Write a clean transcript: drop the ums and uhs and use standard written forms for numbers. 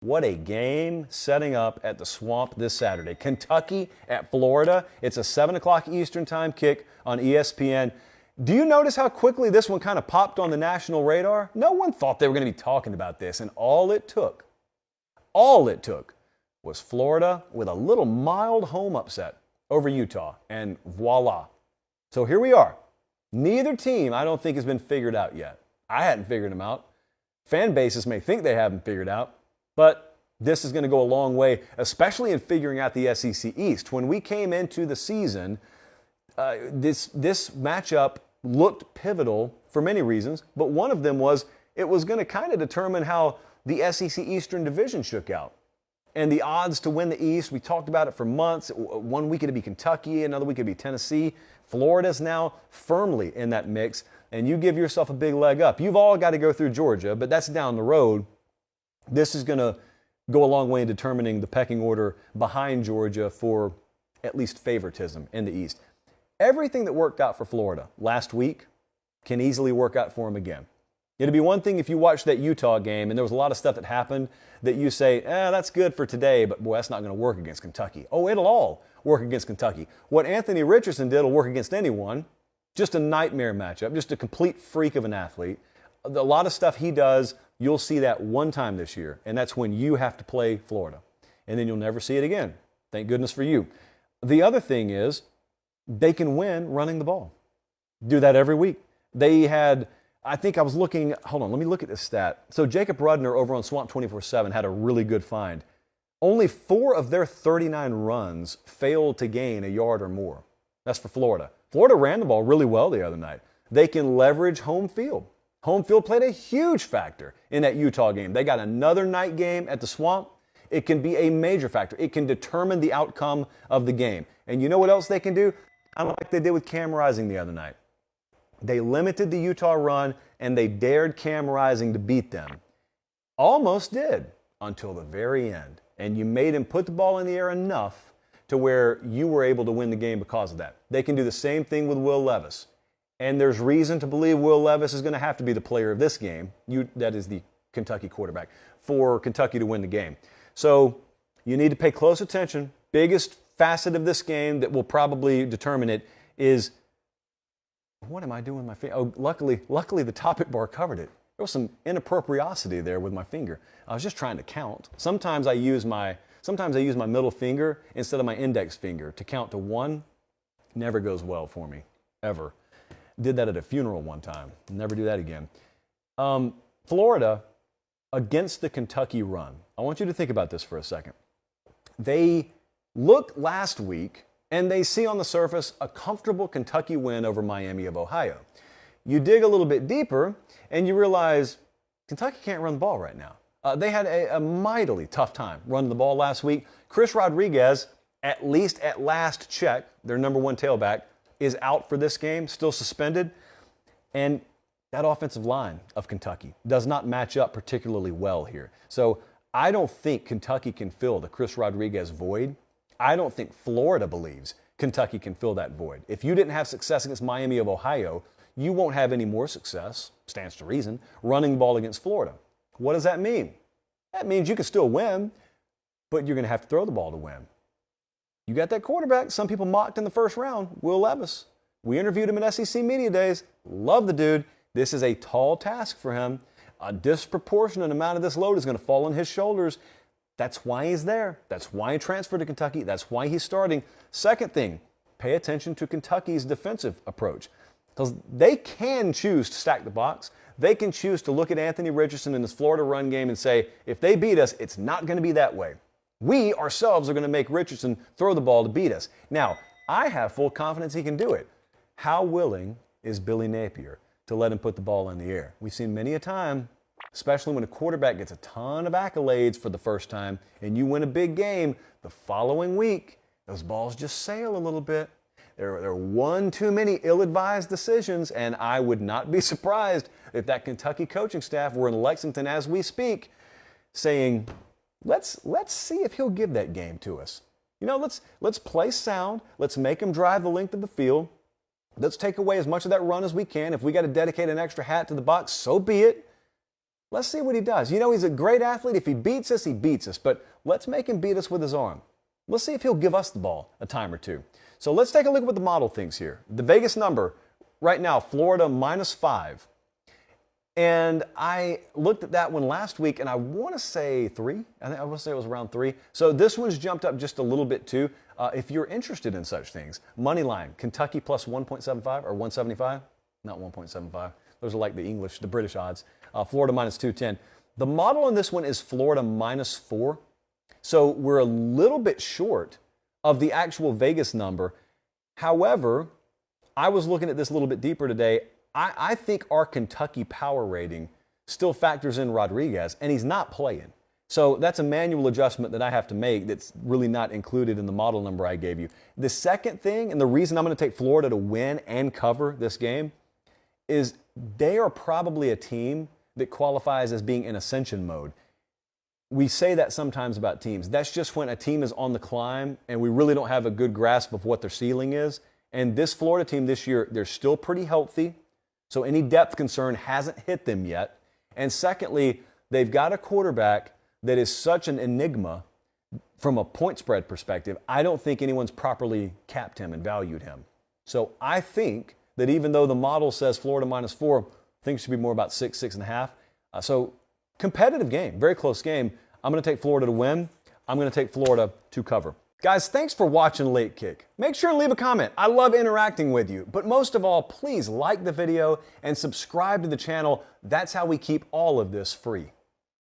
What a game setting up at the Swamp this Saturday. Kentucky at Florida. It's a 7 o'clock Eastern time kick on ESPN. Do you notice how quickly this one kind of popped on the national radar? No one thought they were going to be talking about this, and all it took was Florida with a little mild home upset over Utah, and voila. So here we are. Neither team, I don't think, has been figured out yet. I hadn't figured them out. Fan bases may think they haven't figured out, but this is going to go a long way, especially in figuring out the SEC East. When we came into the season, this matchup looked pivotal for many reasons, but one of them was it was going to kind of determine how the SEC Eastern Division shook out. And the odds to win the East, we talked about it for months. 1 week it'd be Kentucky, another week it'd be Tennessee. Florida's now firmly in that mix, and you give yourself a big leg up. You've all got to go through Georgia, but that's down the road. This is going to go a long way in determining the pecking order behind Georgia for at least favoritism in the East. Everything that worked out for Florida last week can easily work out for them again. It'd be one thing if you watched that Utah game and there was a lot of stuff that happened that you say, that's good for today, but boy, that's not going to work against Kentucky. Oh, it'll all work against Kentucky. What Anthony Richardson did will work against anyone. Just a nightmare matchup, just a complete freak of an athlete. A lot of stuff he does, you'll see that one time this year, and that's when you have to play Florida. And then you'll never see it again. Thank goodness for you. The other thing is they can win running the ball. Do that every week. They had, I think I was looking, hold on, let me look at this stat. So Jacob Rudner over on Swamp 24/7 had a really good find. Only 4 of their 39 runs failed to gain a yard or more. That's for Florida. Florida ran the ball really well the other night. They can leverage home field. Home field played a huge factor in that Utah game. They got another night game at the Swamp. It can be a major factor. It can determine the outcome of the game. And you know what else they can do? I like they did with Cam Rising the other night. They limited the Utah run, and they dared Cam Rising to beat them. Almost did until the very end. And you made him put the ball in the air enough to where you were able to win the game because of that. They can do the same thing with Will Levis. And there's reason to believe Will Levis is going to have to be the player of this game. That is the Kentucky quarterback, for Kentucky to win the game. So you need to pay close attention. Biggest facet of this game that will probably determine it is, what am I doing with my finger? Oh, luckily the topic bar covered it. There was some inappropriosity there with my finger. I was just trying to count. Sometimes I use my middle finger instead of my index finger to count to 1. Never goes well for me, ever. Did that at a funeral one time. Never do that again. Florida against the Kentucky run. I want you to think about this for a second. They look last week and they see on the surface a comfortable Kentucky win over Miami of Ohio. You dig a little bit deeper and you realize Kentucky can't run the ball right now. They had a mightily tough time running the ball last week. Chris Rodriguez, at least at last check, their number 1 tailback, is out for this game, still suspended. And that offensive line of Kentucky does not match up particularly well here. So I don't think Kentucky can fill the Chris Rodriguez void. I don't think Florida believes Kentucky can fill that void. If you didn't have success against Miami of Ohio, you won't have any more success, stands to reason, running the ball against Florida. What does that mean? That means you can still win, but you're going to have to throw the ball to win. You got that quarterback some people mocked in the first round, Will Levis. We interviewed him in SEC Media Days. Love the dude. This is a tall task for him. A disproportionate amount of this load is going to fall on his shoulders. That's why he's there. That's why he transferred to Kentucky. That's why he's starting. Second thing, pay attention to Kentucky's defensive approach. Because they can choose to stack the box. They can choose to look at Anthony Richardson in this Florida run game and say, if they beat us, it's not going to be that way. We ourselves are going to make Richardson throw the ball to beat us. Now, I have full confidence he can do it. How willing is Billy Napier to let him put the ball in the air? We've seen many a time, especially when a quarterback gets a ton of accolades for the first time and you win a big game, the following week, those balls just sail a little bit. There are one too many ill-advised decisions, and I would not be surprised if that Kentucky coaching staff were in Lexington as we speak saying, let's see if he'll give that game to us. You know, let's play sound. Let's make him drive the length of the field. Let's take away as much of that run as we can. If we got to dedicate an extra hat to the box, so be it. Let's see what he does. You know, he's a great athlete. If he beats us, he beats us. But let's make him beat us with his arm. Let's see if he'll give us the ball a time or two. So let's take a look at what the model thinks here. The Vegas number right now, Florida -5. And I looked at that one last week, and I want to say 3. I want to say it was around 3. So this one's jumped up just a little bit too. If you're interested in such things, money line, Kentucky plus 1.75 or 175, not 1.75. Those are like the British odds. Florida -210. The model on this one is Florida -4. So we're a little bit short of the actual Vegas number. However, I was looking at this a little bit deeper today. I think our Kentucky power rating still factors in Rodriguez, and he's not playing. So that's a manual adjustment that I have to make that's really not included in the model number I gave you. The second thing, and the reason I'm going to take Florida to win and cover this game, is they are probably a team that qualifies as being in ascension mode. We say that sometimes about teams. That's just when a team is on the climb and we really don't have a good grasp of what their ceiling is. And this Florida team this year, they're still pretty healthy. So any depth concern hasn't hit them yet. And secondly, they've got a quarterback that is such an enigma from a point spread perspective. I don't think anyone's properly capped him and valued him. So I think that even though the model says Florida -4, I think it should be more about 6, 6.5. So competitive game, very close game. I'm going to take Florida to win. I'm going to take Florida to cover. Guys, thanks for watching Late Kick. Make sure to leave a comment. I love interacting with you. But most of all, please like the video and subscribe to the channel. That's how we keep all of this free.